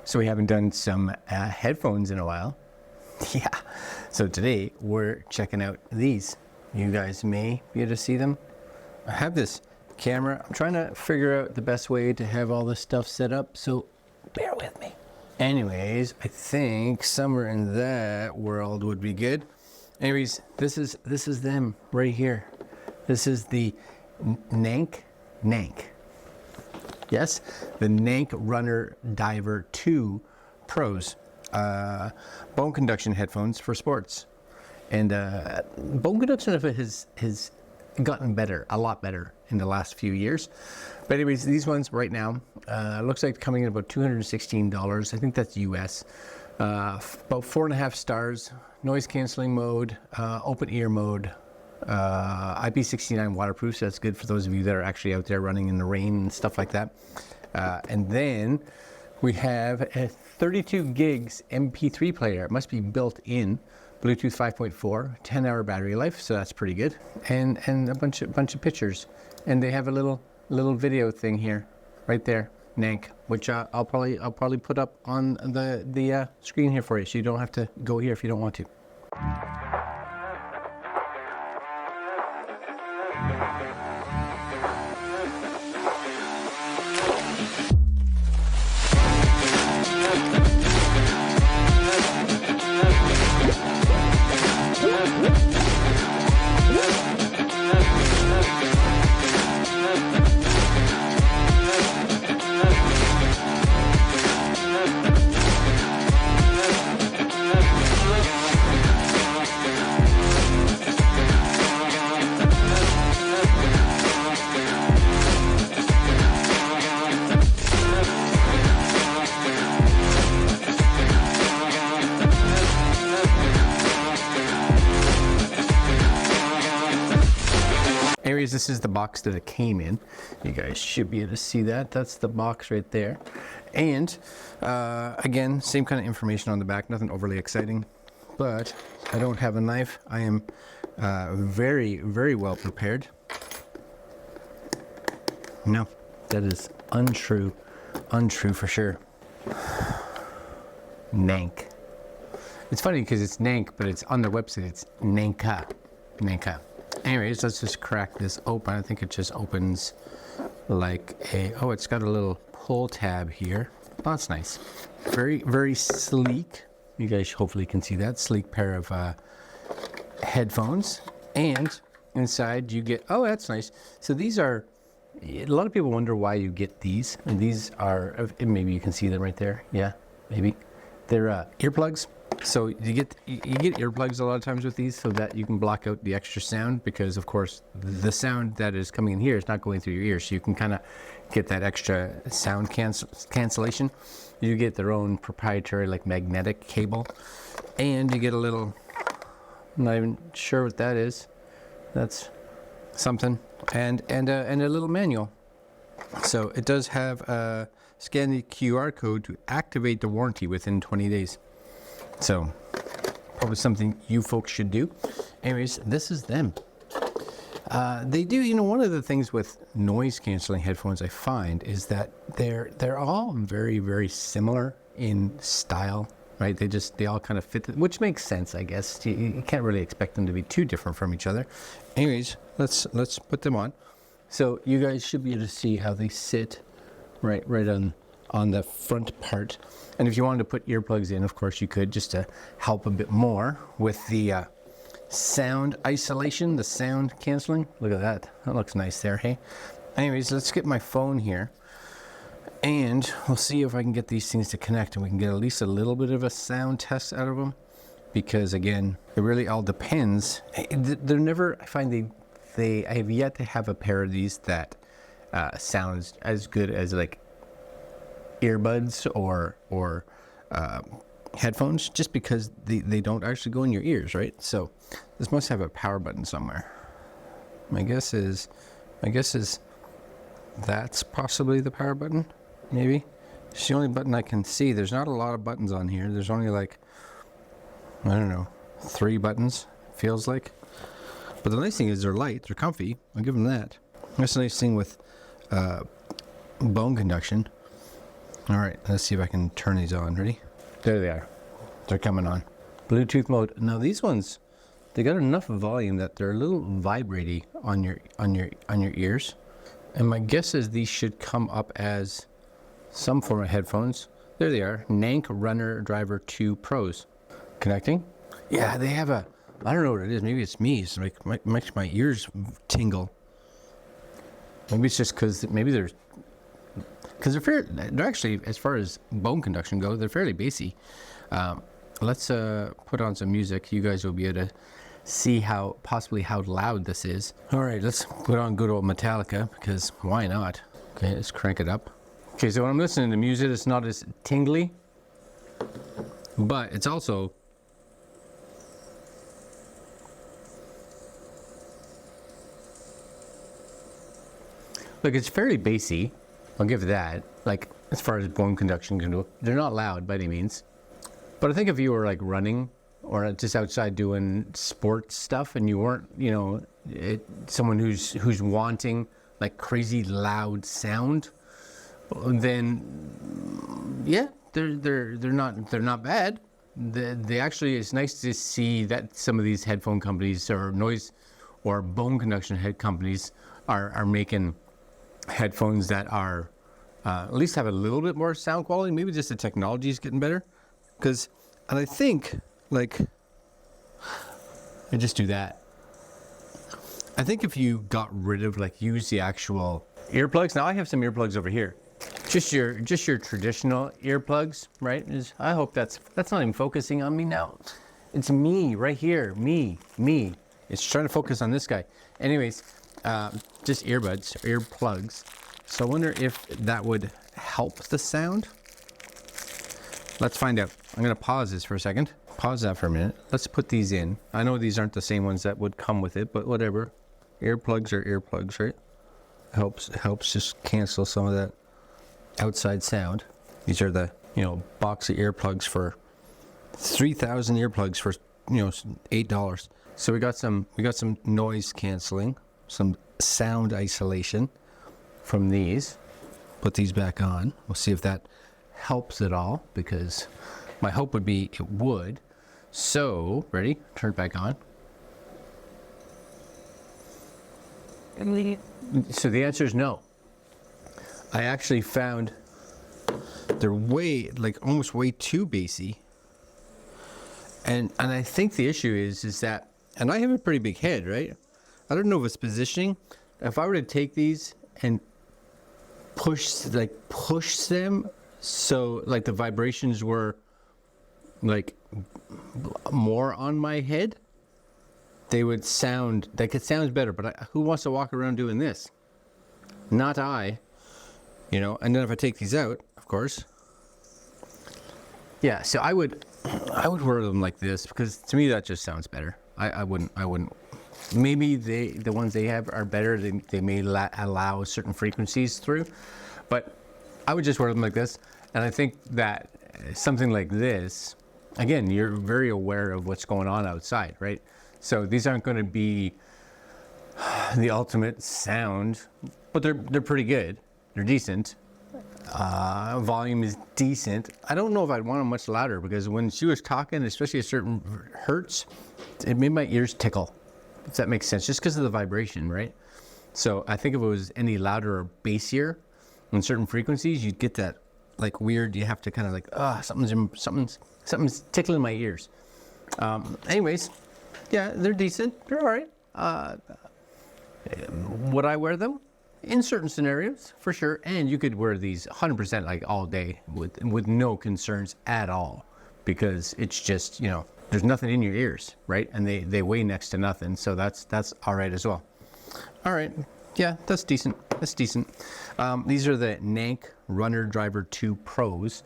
So we haven't done some headphones in a while. Yeah. So today we're checking out these. You guys may be able to see them. I have this camera. I'm trying to figure out the best way to have all this stuff set up, so bear with me. Anyways, I think somewhere in that world would be good. Anyways, this is them right here. This is the NANK. Yes, the NANK Runner Diver2 Pros. Bone conduction headphones for sports. And bone conduction of it has gotten better, a lot better in the last few years. But anyways, these ones right now, looks like coming in about $216. I think that's US. About 4.5 stars, noise canceling mode, open ear mode, IP69 waterproof, so that's good for those of you that are actually out there running in the rain and stuff like that. And then we have a 32 gigs MP3 player. It must be built in, Bluetooth 5.4, 10-hour battery life, so that's pretty good. And a bunch of pictures. And they have a little video thing here, right there, NANK, which I'll probably put up on the screen here for you, so you don't have to go here if you don't want to. Anyways, this is the box that it came in. You guys should be able to see that. That's the box right there. And again, same kind of information on the back, nothing overly exciting, but I don't have a knife. I am very, very well prepared. No, that is untrue for sure. NANK. It's funny because it's NANK, but it's on their website, it's NANKA. Anyways, let's just crack this open. I think it just opens like a, oh, it's got a little pull tab here. Oh, that's nice. Very, very sleek. You guys hopefully can see that. Sleek pair of headphones. And inside you get, oh, that's nice. So these are, a lot of people wonder why you get these. And these are, maybe you can see them right there. Yeah, maybe. They're earplugs. So you get earplugs a lot of times with these, so that you can block out the extra sound, because of course the sound that is coming in here is not going through your ears, so you can kind of get that extra sound cancellation. You get their own proprietary like magnetic cable, and you get a little, I'm not even sure what that is. That's something, and a little manual. So it does have scan the QR code to activate the warranty within 20 days. So, probably something you folks should do. Anyways, this is them. They do, you know, one of the things with noise canceling headphones I find is that they're all very, very similar in style, right? They all kind of fit, which makes sense, I guess. You can't really expect them to be too different from each other. Anyways, let's put them on. So you guys should be able to see how they sit right on the front part. And if you wanted to put earplugs in, of course you could, just to help a bit more with the sound isolation, the sound canceling. Look at that. That looks nice there, hey? Anyways, let's get my phone here, and we'll see if I can get these things to connect, and we can get at least a little bit of a sound test out of them, because again, it really all depends. They're never, I find I have yet to have a pair of these that sounds as good as like earbuds or headphones, just because they don't actually go in your ears, right? So this must have a power button somewhere. My guess is that's possibly the power button, maybe. It's the only button I can see. There's not a lot of buttons on here. There's only like, I don't know, 3 buttons, feels like. But the nice thing is they're light, they're comfy. I'll give them that. That's the nice thing with bone conduction. All right, let's see if I can turn these on. Ready? There they are. They're coming on. Bluetooth mode. Now these ones, they got enough volume that they're a little vibrating on your ears. And my guess is these should come up as some form of headphones. There they are. NANK Runner Driver 2 Pros. Connecting. Yeah, they have a, I don't know what it is. Maybe it's me. It's like makes my ears tingle. Maybe it's just because they're actually, as far as bone conduction goes, they're fairly bassy. Let's put on some music. You guys will be able to see possibly how loud this is. All right, let's put on good old Metallica, because why not? Okay, let's crank it up. Okay, so when I'm listening to music, it's not as tingly, but it's also look, it's fairly bassy. I'll give that. Like, as far as bone conduction can go, they're not loud by any means. But I think if you were like running or just outside doing sports stuff and you weren't, you know, someone who's wanting like crazy loud sound, then yeah, they're not bad. They actually, it's nice to see that some of these headphone companies or noise or bone conduction head companies are making headphones that are at least have a little bit more sound quality. Maybe just the technology is getting better. And I think, like, I just do that. I think if you got rid of, like, use the actual earplugs. Now I have some earplugs over here. Just your traditional earplugs, right? I hope that's not even focusing on me now. It's me right here, me. It's trying to focus on this guy. Anyways, just earplugs. So I wonder if that would help the sound. Let's find out. I'm gonna pause this for a second. Pause that for a minute. Let's put these in. I know these aren't the same ones that would come with it, but whatever. Earplugs are earplugs, right? Helps just cancel some of that outside sound. These are the, you know, box of earplugs for 3,000 earplugs for, you know, $8. So we got some noise canceling, some sound isolation from these. Put these back on. We'll see if that helps at all, because my hope would be it would. So, ready? Turn it back on. So the answer is no. I actually found they're almost way too bassy. And I think the issue is that, and I have a pretty big head, right? I don't know if it's positioning. If I were to take these and push them so like the vibrations were like more on my head, they could sound better. But who wants to walk around doing this? Not I, you know. And then if I take these out, of course, yeah. So I would wear them like this, because to me that just sounds better. I wouldn't. Maybe the ones they have are better. They may allow certain frequencies through, but I would just wear them like this. And I think that something like this, again, you're very aware of what's going on outside, right? So these aren't going to be the ultimate sound, but they're pretty good. They're decent. Volume is decent. I don't know if I'd want them much louder, because when she was talking, especially at certain hertz, it made my ears tickle, if that makes sense, just because of the vibration, right? So I think if it was any louder or bassier on certain frequencies, you'd get that like weird, you have to kind of like, something's tickling my ears. Anyways, yeah, they're decent. They're all right. Would I wear them? In certain scenarios, for sure. And you could wear these 100% like all day with no concerns at all, because it's just, you know, there's nothing in your ears, right? And they weigh next to nothing, so that's all right as well. All right, yeah, that's decent. That's decent. These are the NANK Runner Driver 2 Pros.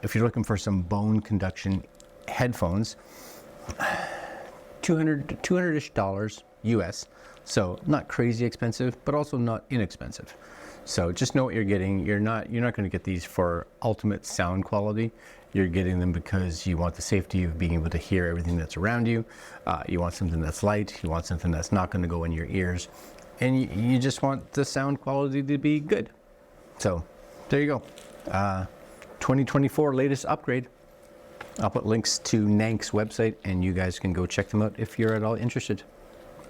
If you're looking for some bone conduction headphones, $200-ish US. So not crazy expensive, but also not inexpensive. So just know what you're getting. You're not going to get these for ultimate sound quality. You're getting them because you want the safety of being able to hear everything that's around you. You want something that's light. You want something that's not going to go in your ears. And you just want the sound quality to be good. So there you go. 2024 latest upgrade. I'll put links to NANK's website and you guys can go check them out if you're at all interested.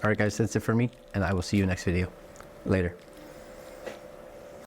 All right guys, that's it for me and I will see you next video. Later.